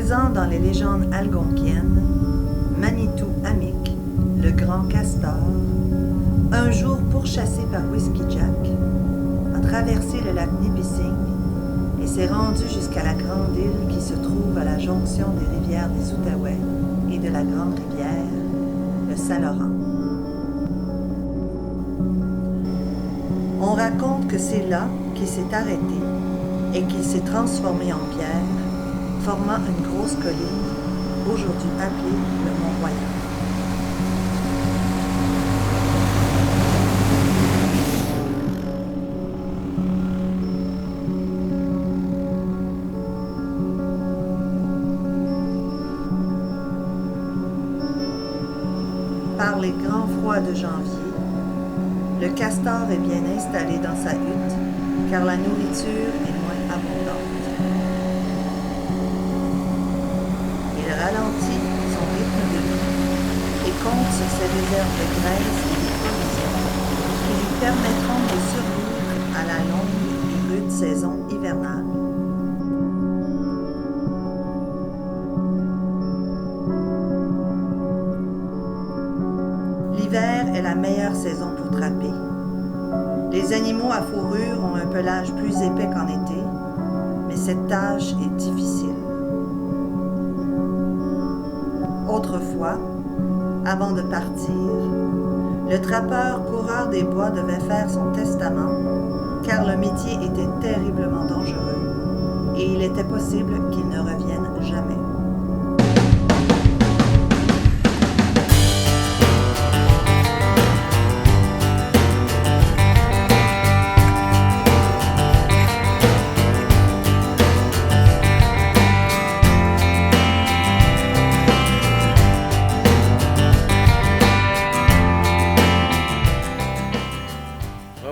Présent dans les légendes algonquiennes, Manitou Amic, le grand castor, un jour pourchassé par Whiskey Jack, a traversé le lac Nipissing et s'est rendu jusqu'à la grande île qui se trouve à la jonction des rivières des Outaouais et de la Grande Rivière, le Saint-Laurent. On raconte que c'est là qu'il s'est arrêté et qu'il s'est transformé en pierre, formant une grosse colline, aujourd'hui appelée le Mont-Royal. Par les grands froids de janvier, le castor est bien installé dans sa hutte car la nourriture est moins abondante. Il ralentit son rythme de vie et compte sur ses réserves de graisse et de provisions qui lui permettront de survivre à la longue et rude saison hivernale. L'hiver est la meilleure saison pour trapper. Les animaux à fourrure ont un pelage plus épais qu'en été, mais cette tâche est difficile. Autrefois, avant de partir, le trappeur-coureur des bois devait faire son testament, car le métier était terriblement dangereux, et il était possible qu'il ne revienne jamais.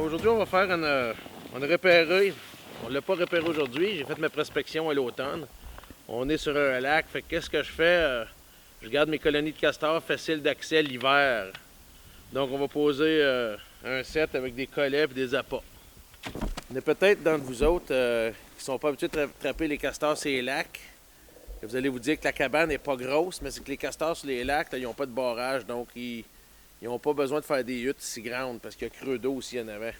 Aujourd'hui, on va faire on a repéré, on ne l'a pas repéré aujourd'hui, j'ai fait ma prospection à l'automne. On est sur un lac, fait qu'est-ce que je fais? Je garde mes colonies de castors faciles d'accès l'hiver. Donc on va poser un set avec des collets et des appâts. Il y en a peut-être d'entre vous autres qui ne sont pas habitués de trapper les castors sur les lacs. Et vous allez vous dire que la cabane n'est pas grosse, mais c'est que les castors sur les lacs, là, ils n'ont pas de barrage, donc ils n'ont pas besoin de faire des huttes si grandes parce qu'il y a creux d'eau s'il y en avait.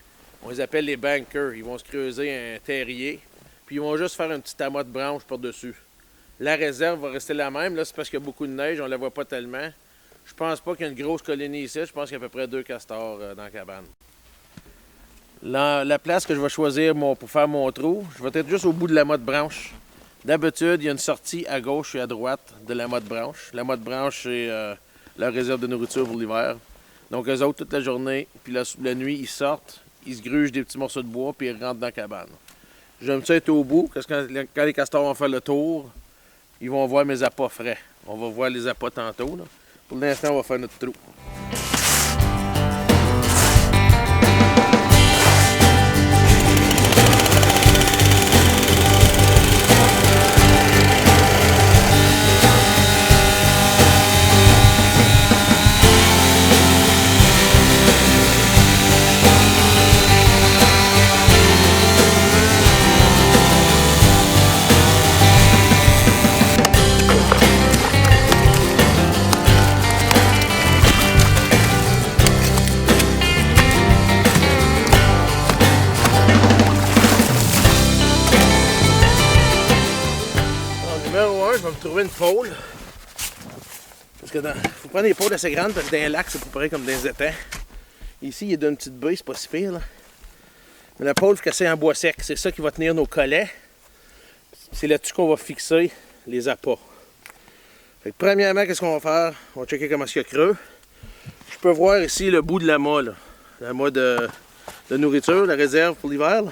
On les appelle les bankers. Ils vont se creuser un terrier, puis ils vont juste faire un petit amas de branches par-dessus. La réserve va rester la même. Là, c'est parce qu'il y a beaucoup de neige, on ne la voit pas tellement. Je pense pas qu'il y a une grosse colonie ici. Je pense qu'il y a à peu près 2 castors dans la cabane. La place que je vais choisir pour faire mon trou, je vais être juste au bout de l'amas de branches. D'habitude, il y a une sortie à gauche et à droite de l'amas de branches. L'amas de branches, c'est la réserve de nourriture pour l'hiver. Donc, eux autres, toute la journée, puis la nuit, ils sortent, ils se grugent des petits morceaux de bois, puis ils rentrent dans la cabane. J'aime ça être au bout, parce que quand les castors vont faire le tour, ils vont voir mes appâts frais. On va voir les appâts tantôt, là. Pour l'instant, on va faire notre trou. Je vais me trouver une pôle. Parce que faut prendre des pôles assez grandes parce que dans un lac, c'est à peu près comme dans les étangs. Ici, il y a d'une petite baie, c'est pas si pire. Là. Mais la pôle, il faut qu'elle soit en bois sec. C'est ça qui va tenir nos collets. C'est là-dessus qu'on va fixer les appâts. Fait que, premièrement, qu'est-ce qu'on va faire? On va checker comment il y a creux. Je peux voir ici le bout de l'amas. L'amas de nourriture, la réserve pour l'hiver.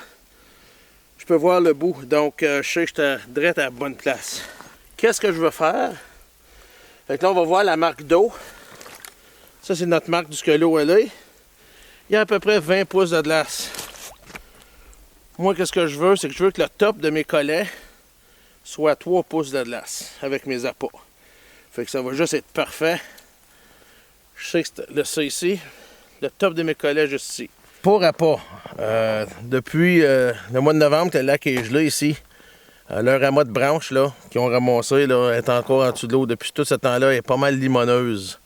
Je peux voir le bout. Donc, je sais que je suis direct à la bonne place. Qu'est-ce que je veux faire? Fait que là, on va voir la marque d'eau. Ça, c'est notre marque du ce que l'eau elle est. Il y a à peu près 20 pouces de glace. Moi, qu'est-ce que je veux? C'est que je veux que le top de mes collets soit 3 pouces de glace avec mes appâts. Fait que ça va juste être parfait. Je sais que ça ici, le top de mes collets juste ici. Pour appât, depuis le mois de novembre, que le lac est gelé ici, Leur amas de branches là, qu'ils ont ramassé là, est encore en dessous de l'eau. Depuis tout ce temps-là, elle est pas mal limoneuse.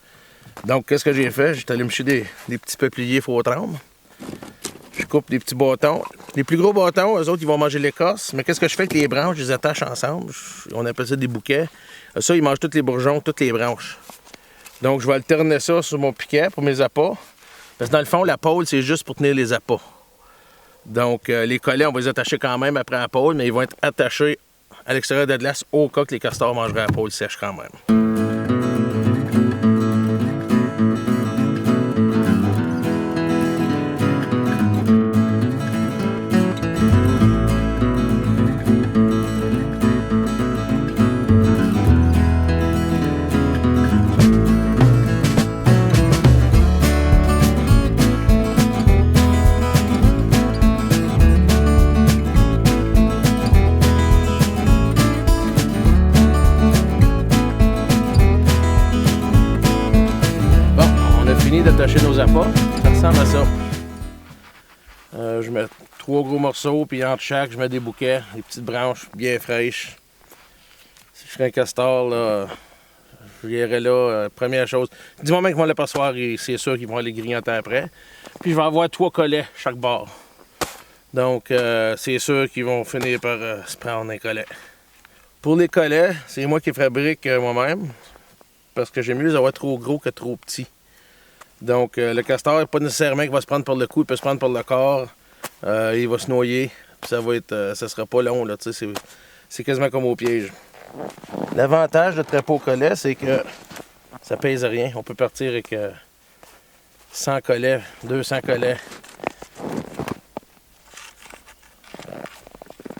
Donc, qu'est-ce que j'ai fait? J'étais allé me chercher des petits peupliers faux-trembles. Je coupe des petits bâtons. Les plus gros bâtons, eux autres, ils vont manger l'écorce. Mais qu'est-ce que je fais avec les branches? Je les attache ensemble. On appelle ça des bouquets. Ça, ils mangent tous les bourgeons, toutes les branches. Donc, je vais alterner ça sur mon piquet pour mes appâts. Parce que dans le fond, la pôle, c'est juste pour tenir les appâts. Donc, les collets, on va les attacher quand même après la pôle, mais ils vont être attachés à l'extérieur de la glace au cas que les castors mangeraient la pôle sèche quand même. D'attacher nos appâts, ça ressemble à ça. Je mets 3 gros morceaux, puis entre chaque, je mets des bouquets, des petites branches bien fraîches. Si je serais un castor, là, je irais là, première chose. Du moment qu'ils vont l'apercevoir, c'est sûr qu'ils vont aller grignoter après. Puis je vais avoir 3 collets chaque bord. Donc, c'est sûr qu'ils vont finir par se prendre un collet. Pour les collets, c'est moi qui fabrique moi-même, parce que j'aime mieux les avoir trop gros que trop petits. Donc, le castor n'est pas nécessairement qu'il va se prendre par le cou, il peut se prendre par le corps. Il va se noyer, puis ça sera pas long, là, c'est quasiment comme au piège. L'avantage de trépeau au collet, c'est que ça pèse rien. On peut partir avec 100 collets, 200 collets.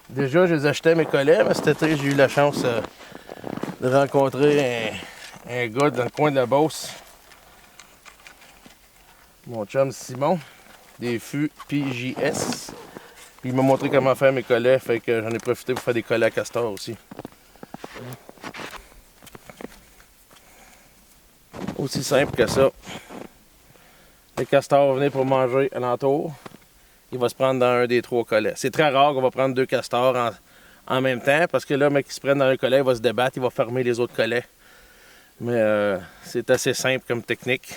Déjà, je les achetais mes collets, mais cet été, j'ai eu la chance de rencontrer un gars dans le coin de la Beauce. Mon chum Simon, des fûts PJS. Puis il m'a montré comment faire mes collets, fait que j'en ai profité pour faire des collets à castor aussi. Aussi simple que ça. Le castor va venir pour manger alentour. Il va se prendre dans un des 3 collets. C'est très rare qu'on va prendre 2 castors en même temps, parce que là, mec qui se prenne dans un collet, il va se débattre, il va fermer les autres collets. Mais c'est assez simple comme technique.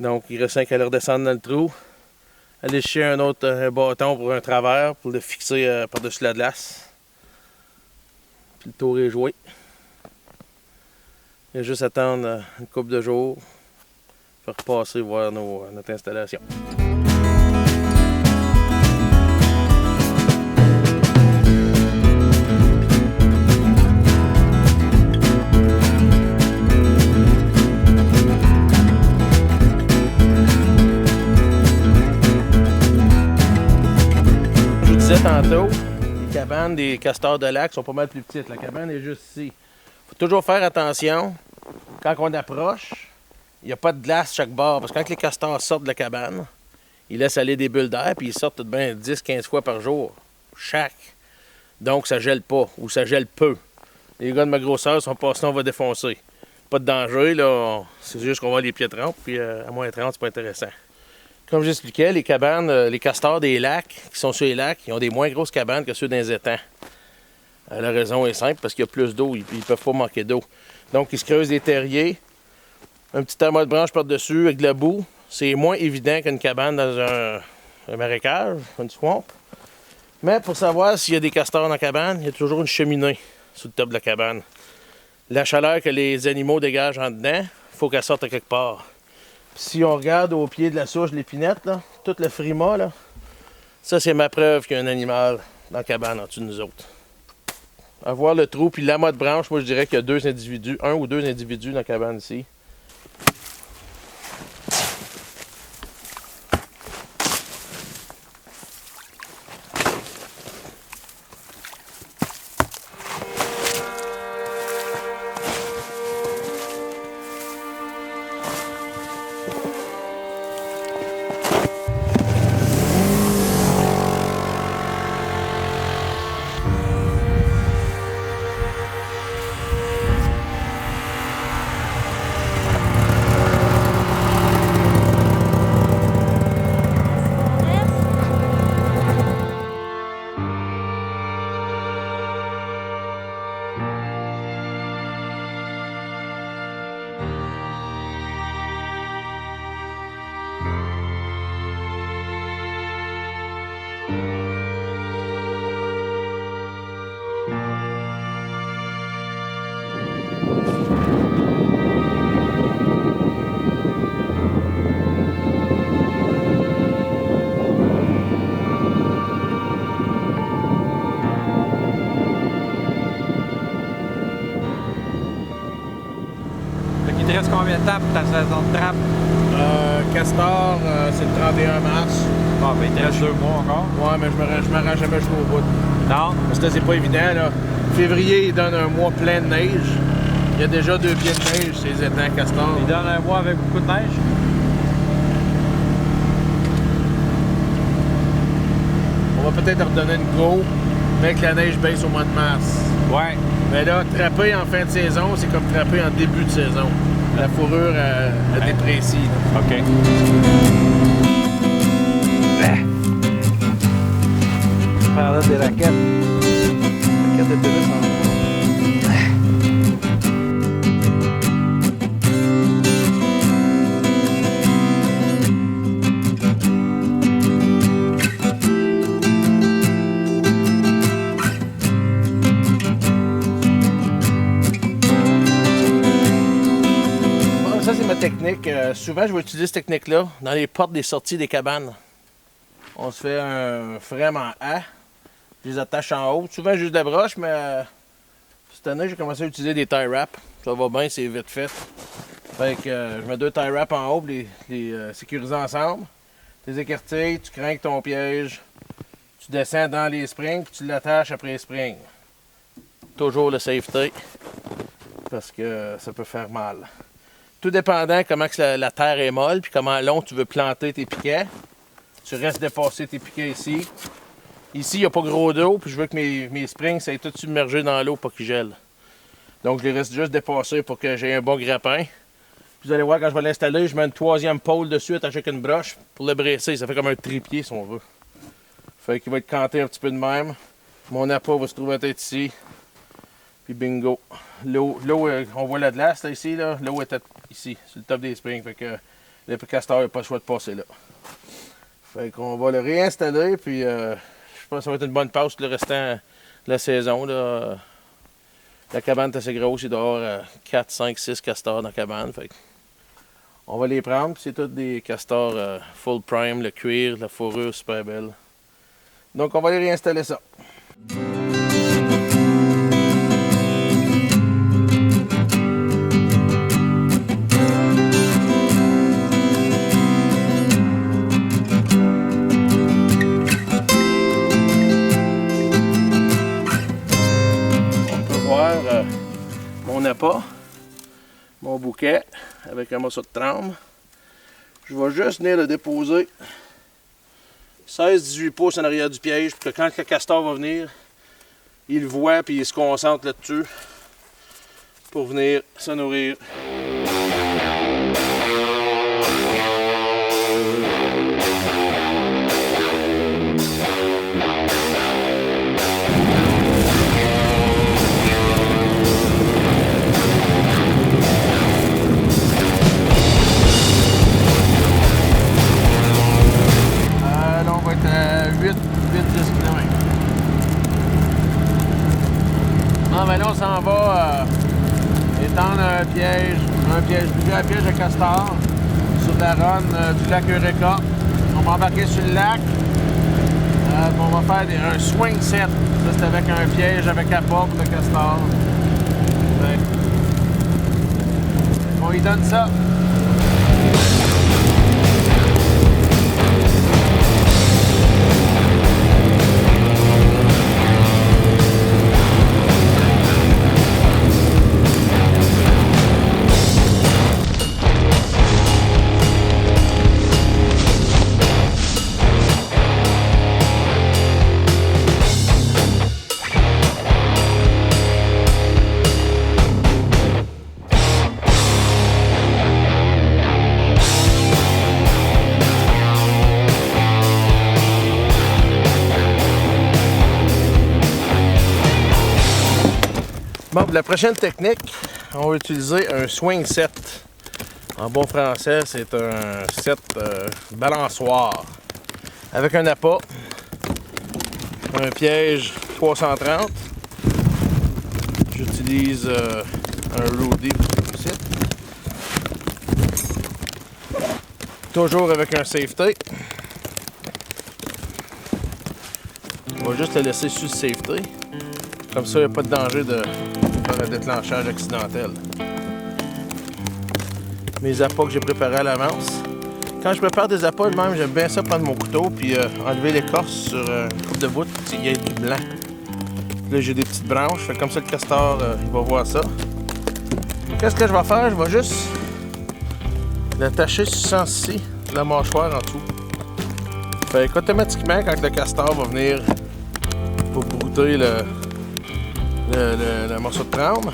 Donc, il reste 5 à leur descendre dans le trou. Aller chercher un bâton pour un travers, pour le fixer par-dessus la glace. Puis le tour est joué. Il y a juste à attendre une couple de jours pour repasser voir notre installation. Tantôt, les cabanes des castors de lac sont pas mal plus petites. La cabane est juste ici. Il faut toujours faire attention. Quand on approche, il n'y a pas de glace chaque bord. Parce que quand les castors sortent de la cabane, ils laissent aller des bulles d'air puis ils sortent tout de bien 10-15 fois par jour. Chaque. Donc ça gèle pas ou ça gèle peu. Les gars de ma grosseur sont passés, on va défoncer. Pas de danger, là. C'est juste qu'on va les pieds trempes, puis à moins 30, c'est pas intéressant. Comme j'expliquais, les cabanes, les castors des lacs, qui sont sur les lacs, ils ont des moins grosses cabanes que ceux dans les étangs. La raison est simple, parce qu'il y a plus d'eau, ils ne peuvent pas manquer d'eau. Donc, ils se creusent des terriers, un petit amas de branches par-dessus avec de la boue. C'est moins évident qu'une cabane dans un marécage, une swamp. Mais pour savoir s'il y a des castors dans la cabane, il y a toujours une cheminée sous le top de la cabane. La chaleur que les animaux dégagent en dedans, il faut qu'elle sorte à quelque part. Si on regarde au pied de la souche, l'épinette, là, tout le frima, là, ça c'est ma preuve qu'il y a un animal dans la cabane en dessous de nous autres. À voir le trou puis l'amas de branches, moi je dirais qu'il y a 2 individus, 1 ou 2 individus dans la cabane ici. reste combien de temps pour ta saison de trappe? Castor, c'est le 31 mars. Bon, ben, il te reste 2 mois encore. Ouais, mais je me rends jamais jusqu'au bout. Non? Parce que là, c'est pas évident, là. Février, il donne un mois plein de neige. Il y a déjà 2 pieds de neige, ces étangs Castor. Il donne un mois avec beaucoup de neige? On va peut-être redonner une go, mais que la neige baisse au mois de mars. Ouais. Mais là, trapper en fin de saison, c'est comme trapper en début de saison. La fourrure, elle déprécie. OK. Je prends là des raquettes. Raquettes de tennis en Ça, c'est ma technique. Souvent, je vais utiliser cette technique-là dans les portes des sorties des cabanes. On se fait un frame en A. Je les attache en haut. Souvent, juste de la broche, mais cette année, j'ai commencé à utiliser des tie wraps. Ça va bien, c'est vite fait. Fait que je mets 2 tie wraps en haut pour les sécuriser ensemble. Tu les écartilles, tu crains ton piège. Tu descends dans les springs, puis tu l'attaches après les springs. Toujours le safety, parce que ça peut faire mal. Tout dépendant comment que la terre est molle, puis comment long tu veux planter tes piquets. Tu restes dépasser tes piquets ici. Ici, il n'y a pas gros d'eau, puis je veux que mes springs soient tout submergés dans l'eau pour qu'ils gèlent. Donc, je les reste juste dépassés pour que j'ai un bon grappin. Puis vous allez voir, quand je vais l'installer, je mets une 3e pôle dessus attaché avec une broche pour le bresser. Ça fait comme un trépied, si on veut. Fait qu'il va être canté un petit peu de même. Mon appât va se trouver peut-être ici. Puis bingo. L'eau, on voit la glace là, ici. L'eau était ici, sur le top des springs. Fait que le castor n'a pas le choix de passer là. Fait qu'on va le réinstaller. Puis je pense que ça va être une bonne pause pour le restant de la saison. Là. La cabane est assez grosse. Il doit y avoir 4, 5, 6 castors dans la cabane. Fait on va les prendre. C'est tous des castors full prime. Le cuir, la fourrure super belle. Donc on va aller réinstaller ça. Mon appât, mon bouquet avec un morceau de tremble. Je vais juste venir le déposer 16-18 pouces en arrière du piège pour que quand le castor va venir, il le voit et il se concentre là-dessus pour venir se nourrir. Là, on va être à 8-10 km. Ah, ben là, on s'en va étendre un piège de castor sur la run du lac Eureka. On va embarquer sur le lac. On va faire un swing set. Ça, c'est avec un piège avec appât pour le castor. On lui donne ça. Bon, pour la prochaine technique, on va utiliser un swing set. En bon français, c'est un set balançoire. Avec un appât, un piège 330. J'utilise un Rudy ici. Toujours avec un safety. On va juste le laisser sur le safety. Comme ça, il n'y a pas de danger de faire un déclenchage accidentel. mes appâts que j'ai préparés à l'avance. Quand je prépare des appâts, même, j'aime bien ça prendre mon couteau puis enlever l'écorce sur une coupe de bout pour qu'il y ait du blanc. Là, j'ai des petites branches, fait comme ça le castor, il va voir ça. Qu'est-ce que je vais faire? Je vais juste l'attacher sur ce sens-ci, la mâchoire en dessous. Fait qu'automatiquement, quand le castor va venir pour brouter le morceau de trempe,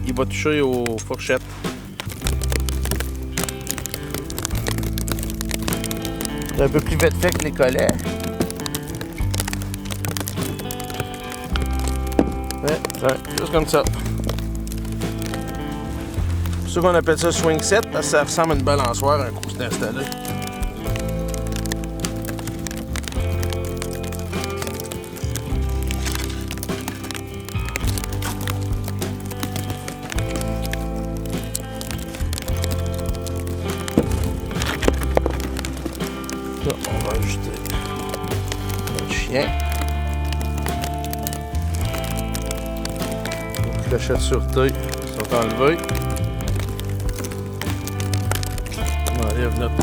il va toucher aux fourchettes. C'est un peu plus vite fait que les collets. Ouais, juste comme ça. C'est pour ça qu'on appelle ça swing set, parce que ça ressemble à une balançoire un coup c'est installé. Là, on va ajouter le chien. Les clochettes de sûreté sont enlevées. On enlève notre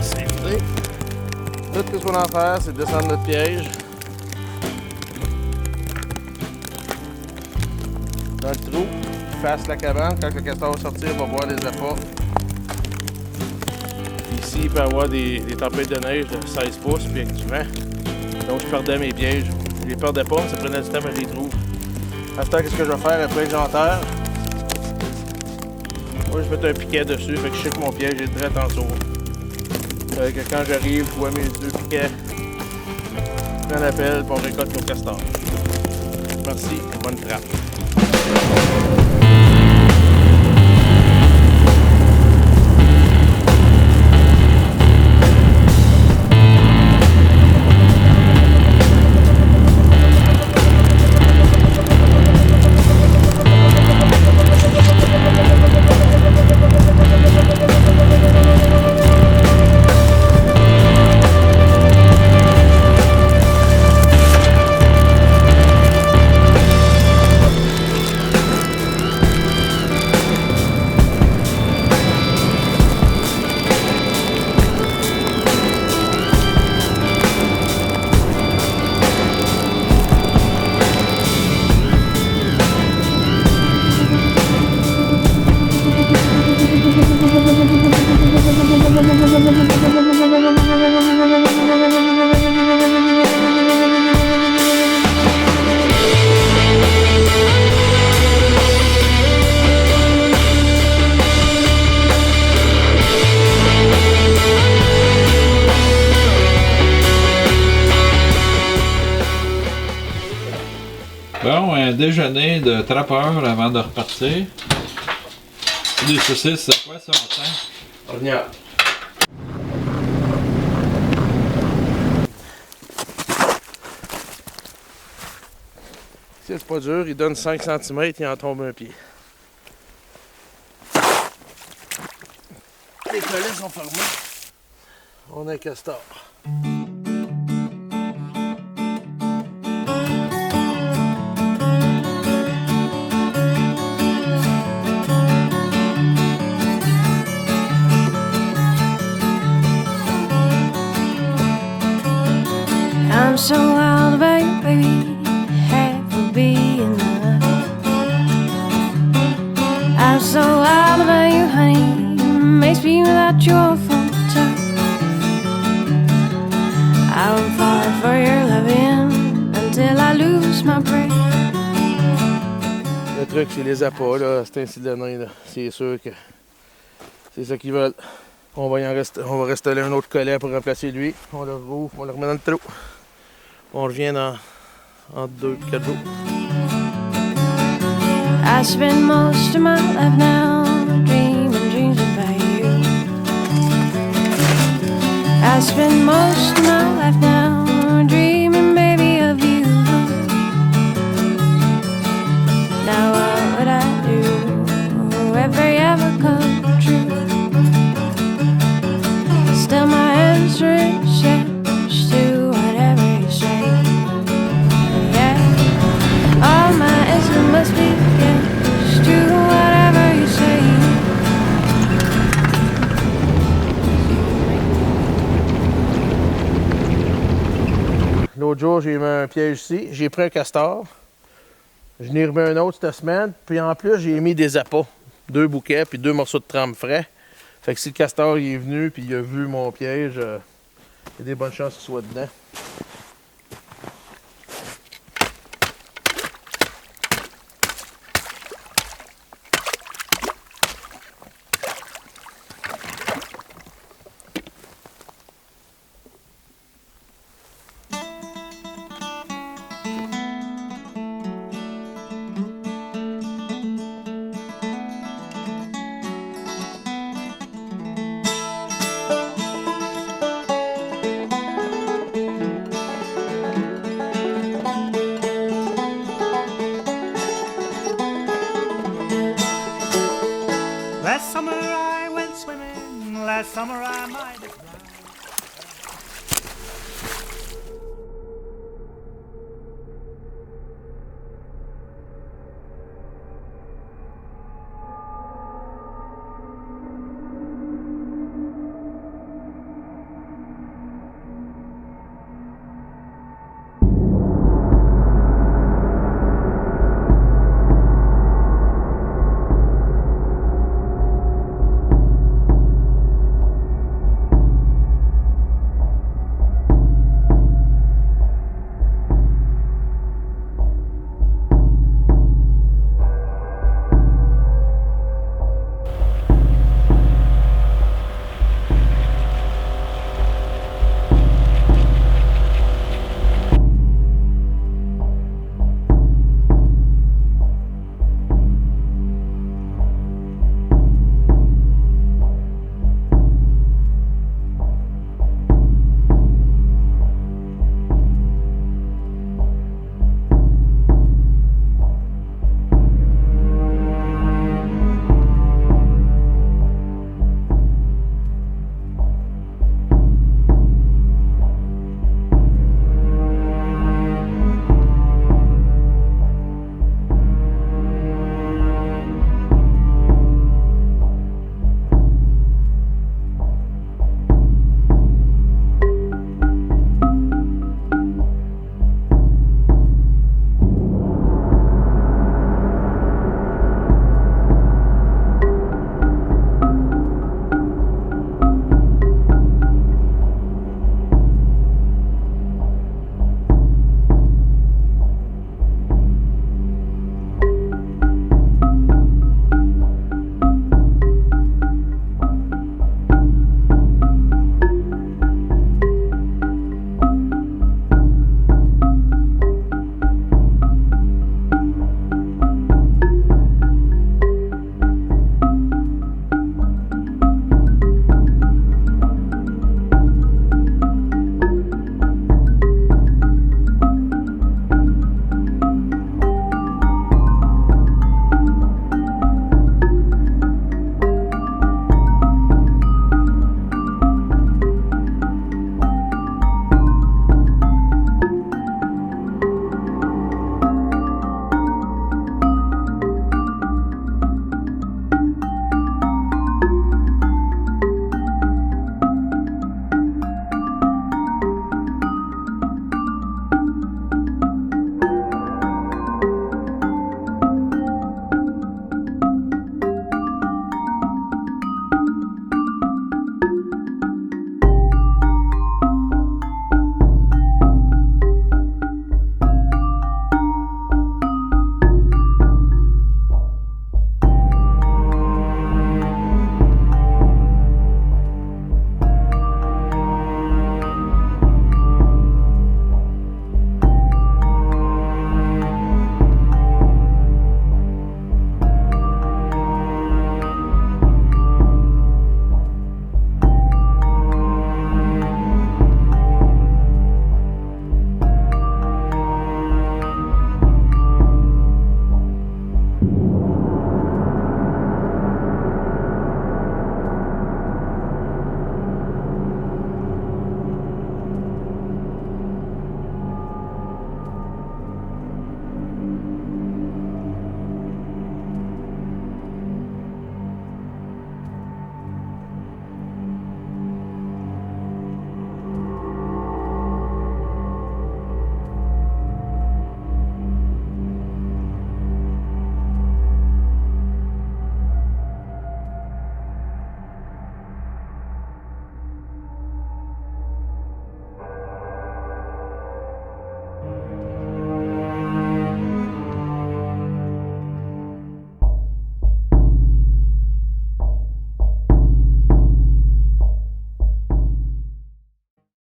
safety. Tout ce qu'on a à faire, c'est descendre notre piège dans le trou, face la cabane. Quand le castor va sortir, on va voir les appâts. Ici, il peut y avoir des tempêtes de neige de 16 pouces, puis avec du vent. Donc, je perdais mes pièges. Je les perdais pas, mais ça prenait du temps, mais je les trouve. À ce temps, qu'est-ce que je vais faire après que j'enterre? Moi, je mets un piquet dessus, fait que je sais que mon piège est direct en dessous. Fait que quand j'arrive, je vois mes 2 piquets. Je prends l'appel, puis on récolte nos castors. Merci, bonne trappe. Bon, un déjeuner de trappeur avant de repartir. Les saucisses, c'est quoi ça, Martin? Ordinaire. Si c'est pas dur, il donne 5 cm, il en tombe un pied. Les collets sont fermés. On a un castor. I'm so wild, baby, half a being I'm so wild about you, honey, makes me without your phone touch. I don't fall for your loving until I lose my breath. Le truc, c'est les appâts, là, c'est ainsi de nain, là. C'est sûr que c'est ça qu'ils veulent. On va rester là un autre collet pour remplacer lui. On le rouvre, on le remet dans le trou. On revient en 2 4 jours. I spend most of my life now dreaming dreams about you. I spend most of my life now dreaming, baby, of you. Now what would I do if it ever come true? Still my answer is yes to whatever you say. Yeah, all my answer must be yes to whatever jour, j'ai mis un piège ici. J'ai pris un castor. Je n'ai remis un autre cette semaine. Puis en plus, j'ai mis des appâts. 2 bouquets, puis 2 morceaux de trempe frais. Fait que si le castor il est venu, puis il a vu mon piège, il y a des bonnes chances qu'il soit dedans.